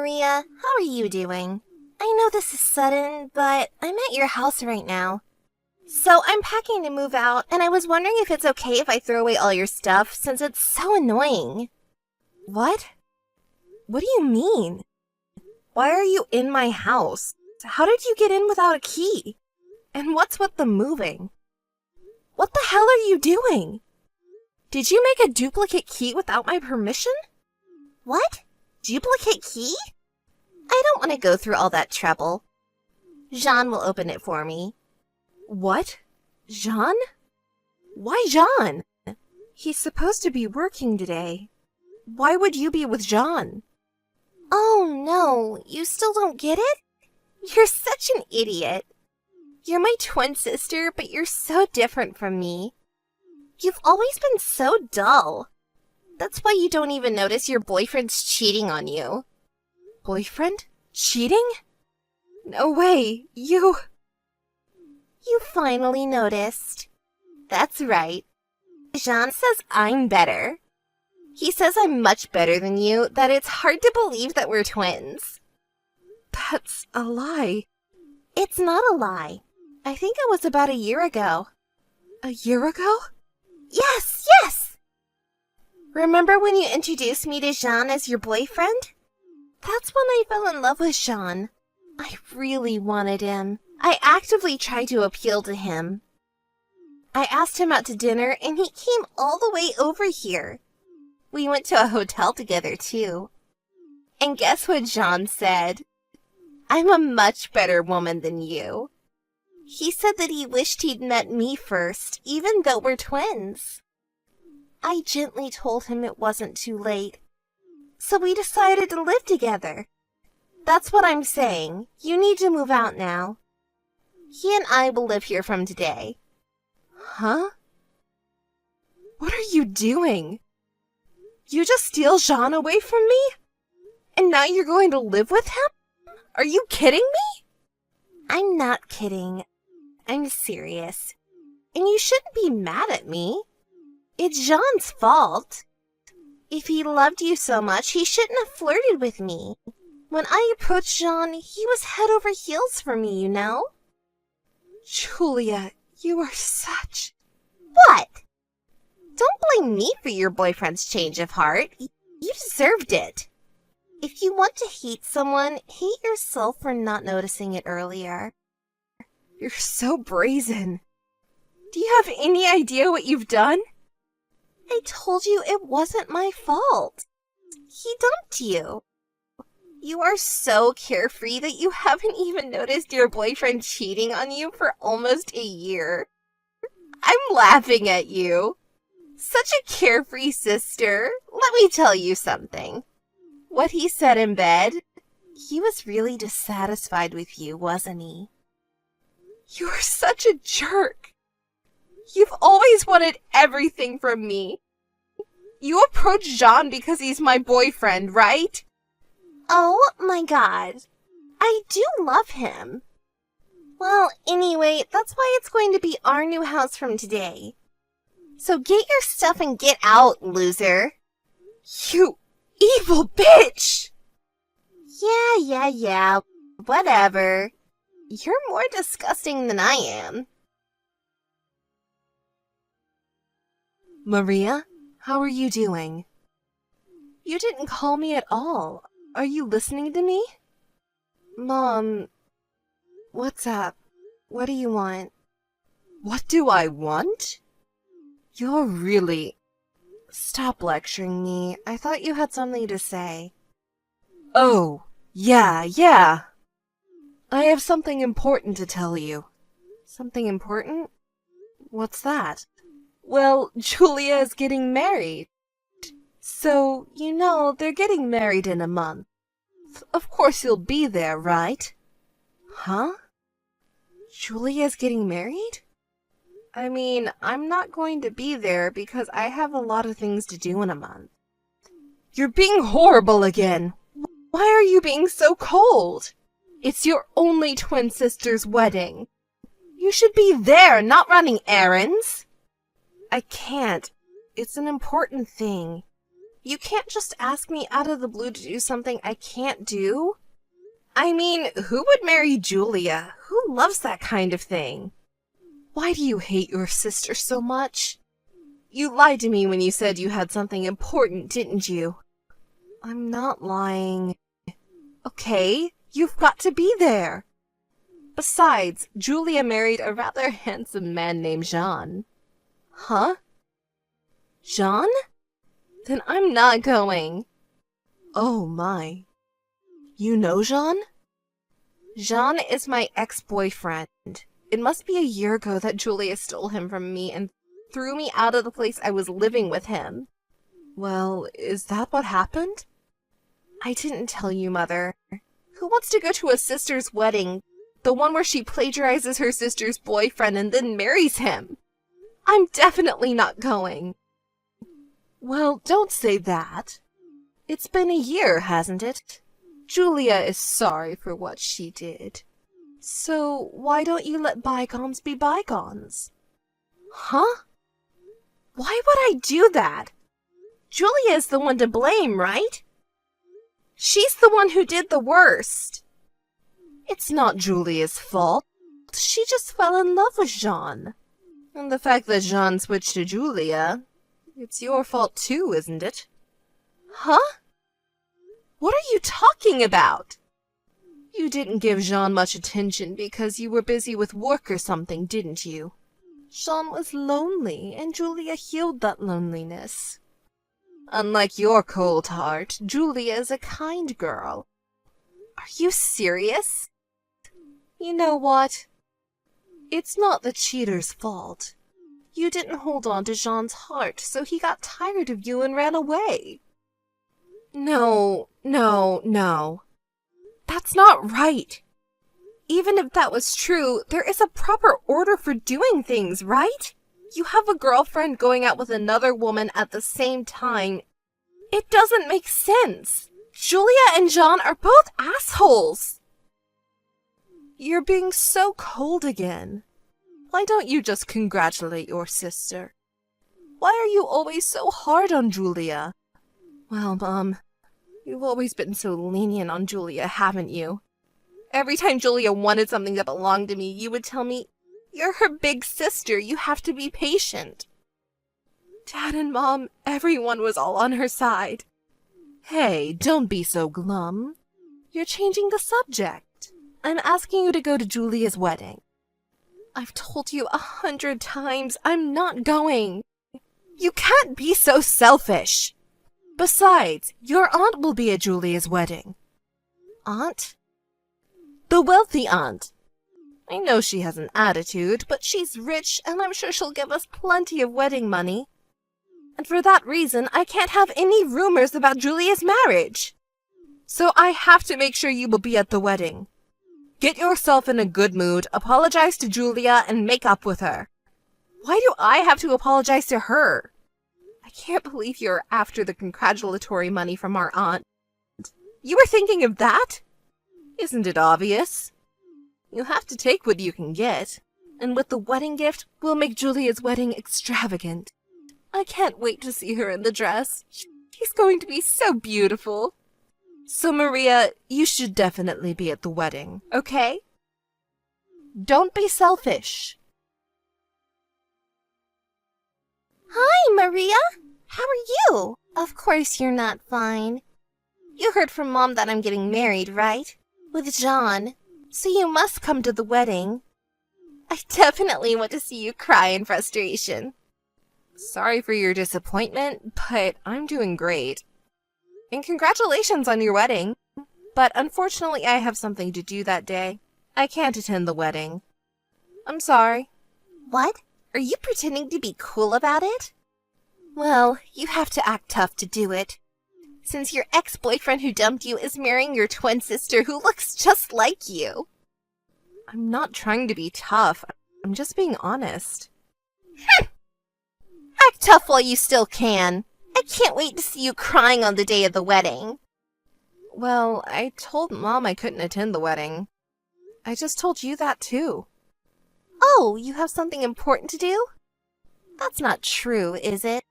Maria. How are you doing? I know this is sudden, but I'm at your house right now. So I'm packing to move out, and I was wondering if it's okay if I throw away all your stuff, since it's so annoying. What? What do you mean? Why are you in my house? How did you get in without a key? And what's with the moving? What the hell are you doing? Did you make a duplicate key without my permission? What? Duplicate key? I don't want to go through all that trouble. Jean will open it for me. What? Jean? Why Jean? He's supposed to be working today. Why would you be with Jean? Oh no, you still don't get it? You're such an idiot. You're my twin sister, but you're so different from me. You've always been so dull. That's why you don't even notice your boyfriend's cheating on you. Boyfriend? Cheating? No way, You finally noticed. That's right. Jean says I'm better. He says I'm much better than you, that it's hard to believe that we're twins. That's a lie. It's not a lie. I think it was about a year ago. A year ago? Yes! Remember when you introduced me to Jean as your boyfriend? That's when I fell in love with Jean. I really wanted him. I actively tried to appeal to him. I asked him out to dinner, and he came all the way over here. We went to a hotel together, too. And guess what Jean said? I'm a much better woman than you. He said that he wished he'd met me first, even though we're twins. I gently told him it wasn't too late. So we decided to live together. That's what I'm saying. You need to move out now. He and I will live here from today. Huh? What are you doing? You just steal Jean away from me? And now you're going to live with him? Are you kidding me? I'm not kidding. I'm serious. And you shouldn't be mad at me. It's Jean's fault. If he loved you so much, he shouldn't have flirted with me. When I approached Jean, he was head over heels for me, you know? Julia, you are such... What? Don't blame me for your boyfriend's change of heart. You deserved it. If you want to hate someone, hate yourself for not noticing it earlier. You're so brazen. Do you have any idea what you've done? I told you it wasn't my fault. He dumped you. You are so carefree that you haven't even noticed your boyfriend cheating on you for almost a year. I'm laughing at you. Such a carefree sister. Let me tell you something. What he said in bed, he was really dissatisfied with you, wasn't he? You're such a jerk. You've always wanted everything from me. You approached Jean because he's my boyfriend, right? Oh my god. I do love him. Well, anyway, that's why it's going to be our new house from today. So get your stuff and get out, loser. You evil bitch! Yeah. Whatever. You're more disgusting than I am. Maria, how are you doing? You didn't call me at all. Are you listening to me? Mom, what's up? What do you want? What do I want? You're really... Stop lecturing me. I thought you had something to say. Oh, yeah. I have something important to tell you. Something important? What's that? Well, Julia is getting married. So, you know, they're getting married in a month. Of course you'll be there, right? Huh? Julia's getting married? I mean, I'm not going to be there because I have a lot of things to do in a month. You're being horrible again. Why are you being so cold? It's your only twin sister's wedding. You should be there, not running errands. I can't. It's an important thing. You can't just ask me out of the blue to do something I can't do. I mean, who would marry Julia? Who loves that kind of thing? Why do you hate your sister so much? You lied to me when you said you had something important, didn't you? I'm not lying. Okay, you've got to be there. Besides, Julia married a rather handsome man named Jean. Huh? Jean? Then I'm not going. Oh my. You know Jean? Jean is my ex-boyfriend. It must be a year ago that Julia stole him from me and threw me out of the place I was living with him. Well, is that what happened? I didn't tell you, Mother. Who wants to go to a sister's wedding? The one where she plagiarizes her sister's boyfriend and then marries him. I'm definitely not going. Well, don't say that. It's been a year, hasn't it? Julia is sorry for what she did. So why don't you let bygones be bygones? Huh? Why would I do that? Julia is the one to blame, right? She's the one who did the worst. It's not Julia's fault. She just fell in love with Jean. And the fact that Jean switched to Julia, it's your fault too, isn't it? Huh? What are you talking about? You didn't give Jean much attention because you were busy with work or something, didn't you? Jean was lonely, and Julia healed that loneliness. Unlike your cold heart, Julia is a kind girl. Are you serious? You know what? It's not the cheater's fault. You didn't hold on to Jean's heart, so he got tired of you and ran away. No. That's not right. Even if that was true, there is a proper order for doing things, right? You have a girlfriend going out with another woman at the same time. It doesn't make sense. Julia and Jean are both assholes. You're being so cold again. Why don't you just congratulate your sister? Why are you always so hard on Julia? Well, Mom, you've always been so lenient on Julia, haven't you? Every time Julia wanted something that belonged to me, you would tell me, "You're her big sister, you have to be patient." Dad and Mom, everyone was all on her side. Hey, don't be so glum. You're changing the subject. I'm asking you to go to Julia's wedding. I've told you 100 times I'm not going. You can't be so selfish. Besides, your aunt will be at Julia's wedding. Aunt? The wealthy aunt. I know she has an attitude, but she's rich, and I'm sure she'll give us plenty of wedding money. And for that reason, I can't have any rumors about Julia's marriage. So I have to make sure you will be at the wedding. Get yourself in a good mood, apologize to Julia, and make up with her. Why do I have to apologize to her? I can't believe you're after the congratulatory money from our aunt. You were thinking of that? Isn't it obvious? You have to take what you can get. And with the wedding gift, we'll make Julia's wedding extravagant. I can't wait to see her in the dress. She's going to be so beautiful. So, Maria, you should definitely be at the wedding, okay? Don't be selfish. Hi, Maria. How are you? Of course you're not fine. You heard from Mom that I'm getting married, right? With Jean. So you must come to the wedding. I definitely want to see you cry in frustration. Sorry for your disappointment, but I'm doing great. And congratulations on your wedding. But unfortunately, I have something to do that day. I can't attend the wedding. I'm sorry. What? Are you pretending to be cool about it? Well, you have to act tough to do it. Since your ex-boyfriend who dumped you is marrying your twin sister who looks just like you. I'm not trying to be tough. I'm just being honest. Act tough while you still can. I can't wait to see you crying on the day of the wedding. Well, I told Mom I couldn't attend the wedding. I just told you that too. Oh, you have something important to do? That's not true, is it?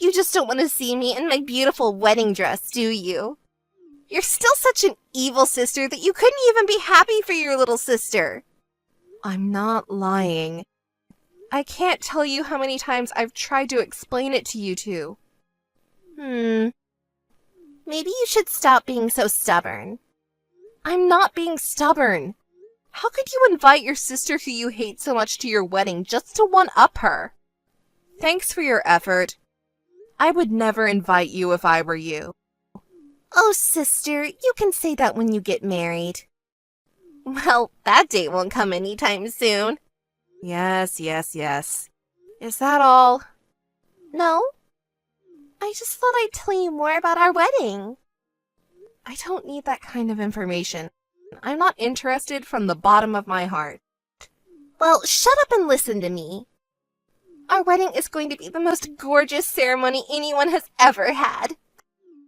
You just don't want to see me in my beautiful wedding dress, do you? You're still such an evil sister that you couldn't even be happy for your little sister. I'm not lying. I can't tell you how many times I've tried to explain it to you two. Maybe you should stop being so stubborn. I'm not being stubborn. How could you invite your sister who you hate so much to your wedding just to one-up her? Thanks for your effort. I would never invite you if I were you. Oh, sister, you can say that when you get married. Well, that date won't come anytime soon. Yes. Is that all? No. I just thought I'd tell you more about our wedding. I don't need that kind of information. I'm not interested from the bottom of my heart. Well, shut up and listen to me. Our wedding is going to be the most gorgeous ceremony anyone has ever had.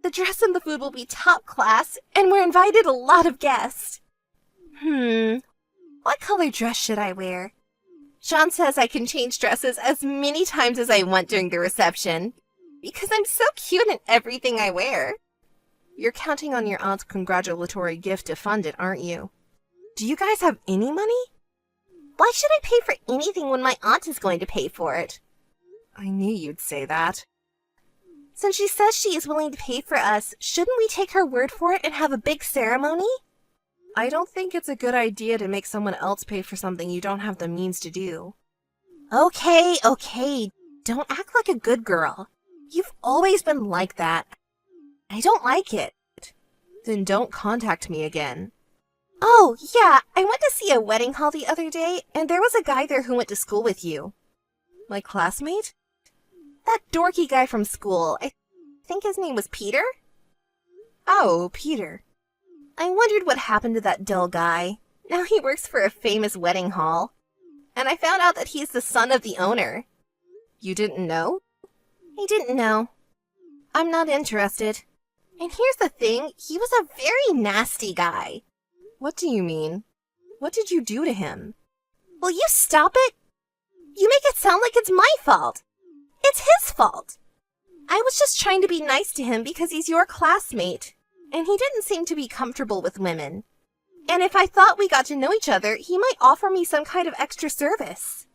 The dress and the food will be top class, and we're invited a lot of guests. What color dress should I wear? Sean says I can change dresses as many times as I want during the reception, because I'm so cute in everything I wear. You're counting on your aunt's congratulatory gift to fund it, aren't you? Do you guys have any money? Why should I pay for anything when my aunt is going to pay for it? I knew you'd say that. Since she says she is willing to pay for us, shouldn't we take her word for it and have a big ceremony? I don't think it's a good idea to make someone else pay for something you don't have the means to do. Okay. Don't act like a good girl. You've always been like that. I don't like it. Then don't contact me again. Oh, yeah, I went to see a wedding hall the other day, and there was a guy there who went to school with you. My classmate? That dorky guy from school. I think his name was Peter? Oh, Peter. I wondered what happened to that dull guy. Now he works for a famous wedding hall. And I found out that he's the son of the owner. You didn't know? I didn't know. I'm not interested. And here's the thing, he was a very nasty guy. What do you mean? What did you do to him? Will you stop it? You make it sound like it's my fault. It's his fault. I was just trying to be nice to him because he's your classmate, and he didn't seem to be comfortable with women. And if I thought we got to know each other, he might offer me some kind of extra service.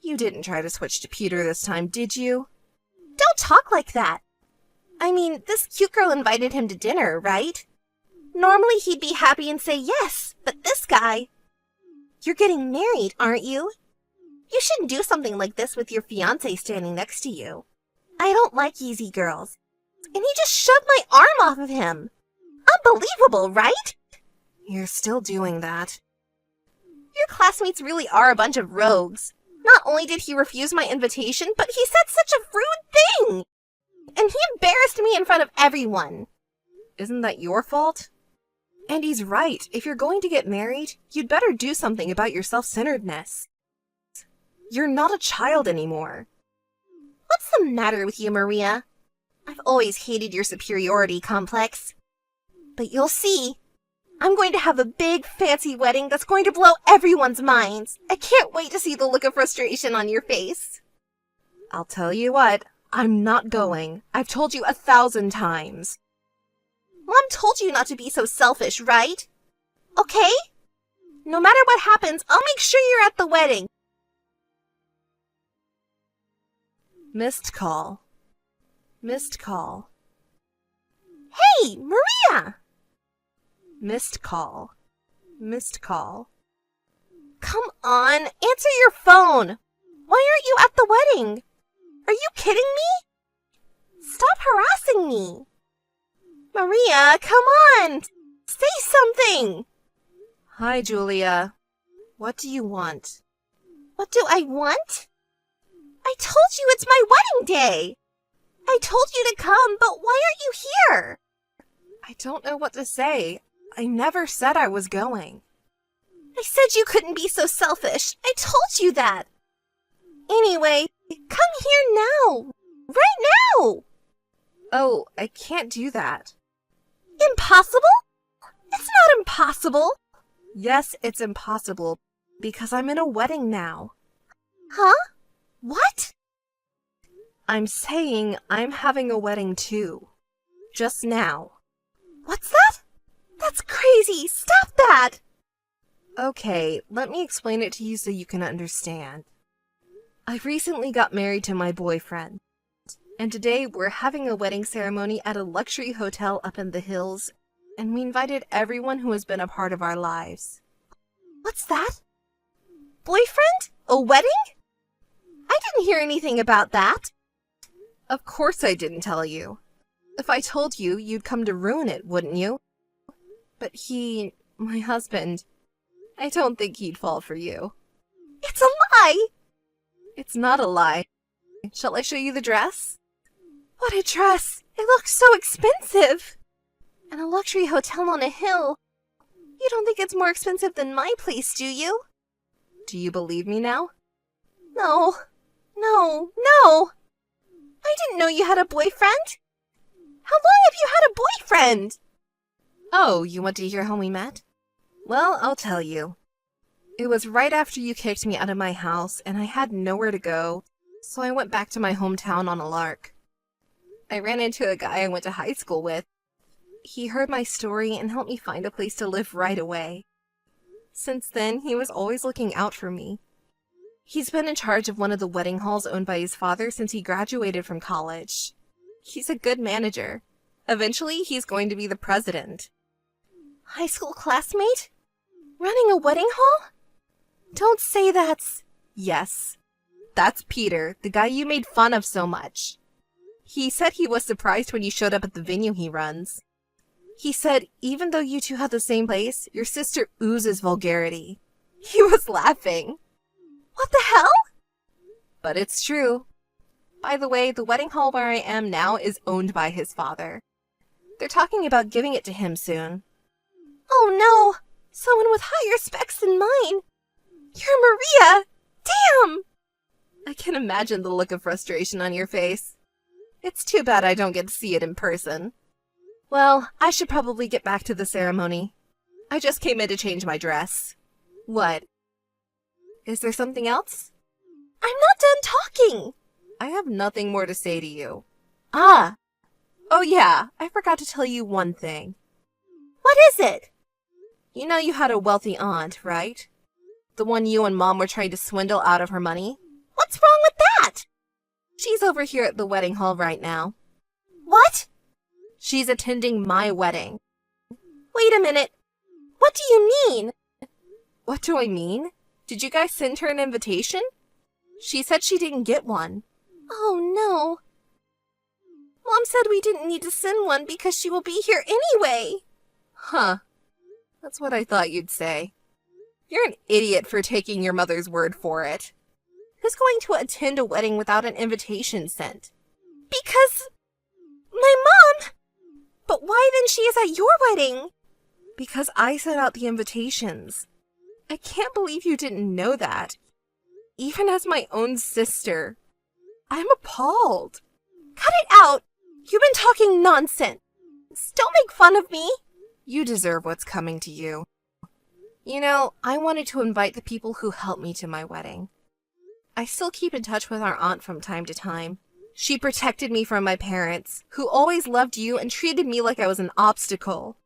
You didn't try to switch to Peter this time, did you? Don't talk like that. I mean, this cute girl invited him to dinner, right? Normally he'd be happy and say yes, but this guy... You're getting married, aren't you? You shouldn't do something like this with your fiancé standing next to you. I don't like easy girls. And he just shoved my arm off of him. Unbelievable, right? You're still doing that. Your classmates really are a bunch of rogues. Not only did he refuse my invitation, but he said such a rude thing! And he embarrassed me in front of everyone. Isn't that your fault? And he's right. If you're going to get married, you'd better do something about your self-centeredness. You're not a child anymore. What's the matter with you, Maria? I've always hated your superiority complex. But you'll see. I'm going to have a big, fancy wedding that's going to blow everyone's minds. I can't wait to see the look of frustration on your face. I'll tell you what, I'm not going. I've told you 1,000 times. Mom told you not to be so selfish, right? Okay? No matter what happens, I'll make sure you're at the wedding. Missed call. Missed call. Hey, Maria! Missed call. Missed call. Come on, answer your phone. Why aren't you at the wedding? Are you kidding me? Stop harassing me. Maria, come on! Say something! Hi, Julia. What do you want? What do I want? I told you it's my wedding day! I told you to come, but why aren't you here? I don't know what to say. I never said I was going. I said you couldn't be so selfish. I told you that. Anyway, come here now. Right now! Oh, I can't do that. Impossible? It's not impossible. Yes, it's impossible, because I'm in a wedding now. Huh? What? I'm saying I'm having a wedding too. Just now. What's that? That's crazy! Stop that! Okay, let me explain it to you so you can understand. I recently got married to my boyfriend, and today we're having a wedding ceremony at a luxury hotel up in the hills, and we invited everyone who has been a part of our lives. What's that? Boyfriend? A wedding? I didn't hear anything about that. Of course I didn't tell you. If I told you, you'd come to ruin it, wouldn't you? But my husband, I don't think he'd fall for you. It's a lie! It's not a lie. Shall I show you the dress? What a dress! It looks so expensive! And a luxury hotel on a hill. You don't think it's more expensive than my place, do you? Do you believe me now? No. I didn't know you had a boyfriend. How long have you had a boyfriend? Oh, you want to hear how we met? Well, I'll tell you. It was right after you kicked me out of my house, and I had nowhere to go, so I went back to my hometown on a lark. I ran into a guy I went to high school with. He heard my story and helped me find a place to live right away. Since then, he was always looking out for me. He's been in charge of one of the wedding halls owned by his father since he graduated from college. He's a good manager. Eventually, he's going to be the president. High school classmate? Running a wedding hall? Don't say that's... Yes. That's Peter, the guy you made fun of so much. He said he was surprised when you showed up at the venue he runs. He said, even though you two have the same place, your sister oozes vulgarity. He was laughing. What the hell? But it's true. By the way, the wedding hall where I am now is owned by his father. They're talking about giving it to him soon. Oh no! Someone with higher specs than mine! You're Maria! Damn! I can imagine the look of frustration on your face. It's too bad I don't get to see it in person. Well, I should probably get back to the ceremony. I just came in to change my dress. What? Is there something else? I'm not done talking! I have nothing more to say to you. Ah! Oh yeah, I forgot to tell you one thing. What is it? You know you had a wealthy aunt, right? The one you and Mom were trying to swindle out of her money? What's wrong with that? She's over here at the wedding hall right now. What? She's attending my wedding. Wait a minute. What do you mean? What do I mean? Did you guys send her an invitation? She said she didn't get one. Oh no. Mom said we didn't need to send one because she will be here anyway. Huh. That's what I thought you'd say. You're an idiot for taking your mother's word for it. Who's going to attend a wedding without an invitation sent? Because... my mom! But why then she is at your wedding? Because I sent out the invitations. I can't believe you didn't know that. Even as my own sister. I'm appalled. Cut it out! You've been talking nonsense. Don't make fun of me. You deserve what's coming to you. You know, I wanted to invite the people who helped me to my wedding. I still keep in touch with our aunt from time to time. She protected me from my parents, who always loved you and treated me like I was an obstacle.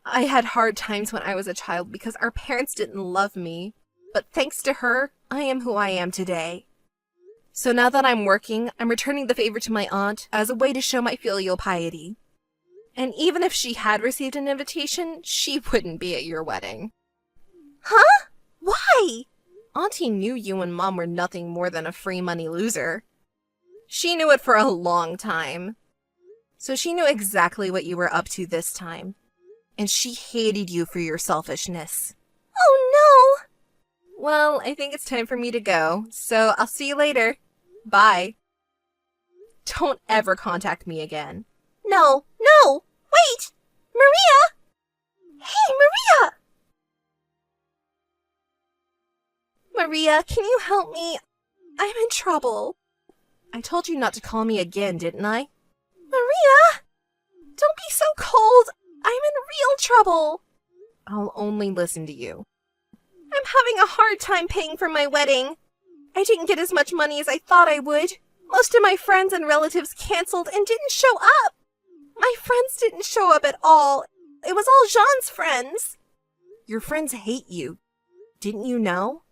I had hard times when I was a child because our parents didn't love me, but thanks to her, I am who I am today. So now that I'm working, I'm returning the favor to my aunt as a way to show my filial piety. And even if she had received an invitation, she wouldn't be at your wedding. Huh? Why? Auntie knew you and Mom were nothing more than a free money loser. She knew it for a long time. So she knew exactly what you were up to this time. And she hated you for your selfishness. Oh no! Well, I think it's time for me to go, so I'll see you later. Bye. Don't ever contact me again. No! Wait! Maria! Hey, Maria! Maria, can you help me? I'm in trouble. I told you not to call me again, didn't I? Maria! Don't be so cold! I'm in real trouble! I'll only listen to you. I'm having a hard time paying for my wedding. I didn't get as much money as I thought I would. Most of my friends and relatives canceled and didn't show up. My friends didn't show up at all. It was all Jean's friends. Your friends hate you. Didn't you know?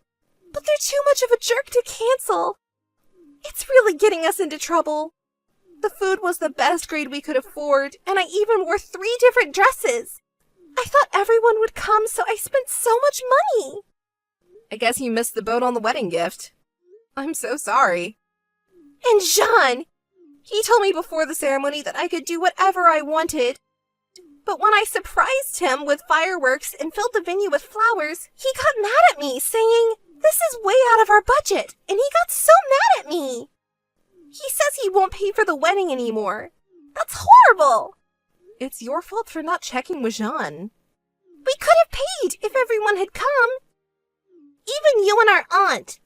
But they're too much of a jerk to cancel. It's really getting us into trouble. The food was the best grade we could afford, and I even wore 3 different dresses. I thought everyone would come, so I spent so much money. I guess you missed the boat on the wedding gift. I'm so sorry. And Jean! He told me before the ceremony that I could do whatever I wanted. But when I surprised him with fireworks and filled the venue with flowers, he got mad at me, saying, "This is way out of our budget," and he got so mad at me. He says he won't pay for the wedding anymore. That's horrible. It's your fault for not checking with Jean. We could have paid if everyone had come. Even you and our aunt.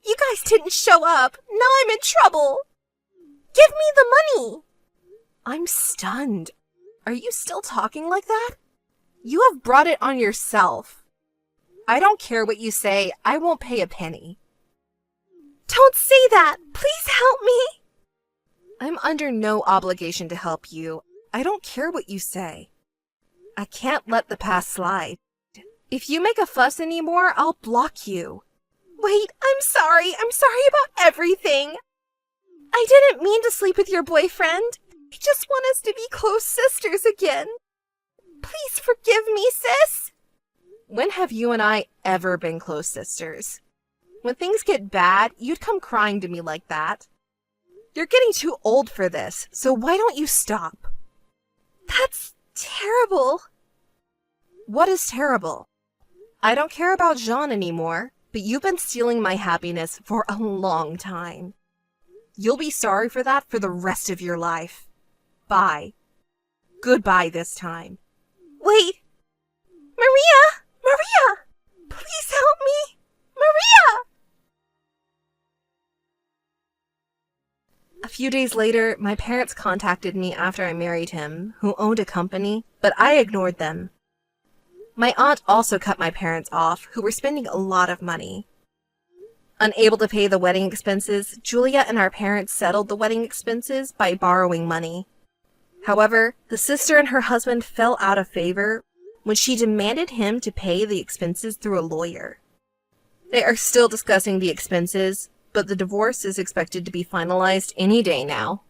You guys didn't show up. Now I'm in trouble. Give me the money. I'm stunned. Are you still talking like that? You have brought it on yourself. I don't care what you say. I won't pay a penny. Don't say that. Please help me. I'm under no obligation to help you. I don't care what you say. I can't let the past slide. If you make a fuss anymore, I'll block you. Wait, I'm sorry. I'm sorry about everything. I didn't mean to sleep with your boyfriend. I just want us to be close sisters again. Please forgive me, sis. When have you and I ever been close sisters? When things get bad, you'd come crying to me like that. You're getting too old for this, so why don't you stop? That's terrible. What is terrible? I don't care about Jean anymore, but you've been stealing my happiness for a long time. You'll be sorry for that for the rest of your life. Bye. Goodbye this time. Wait. Maria! Maria! Please help me! Maria! A few days later, my parents contacted me after I married him, who owned a company, but I ignored them. My aunt also cut my parents off, who were spending a lot of money. Unable to pay the wedding expenses, Julia and our parents settled the wedding expenses by borrowing money. However, the sister and her husband fell out of favor when she demanded him to pay the expenses through a lawyer. They are still discussing the expenses, but the divorce is expected to be finalized any day now.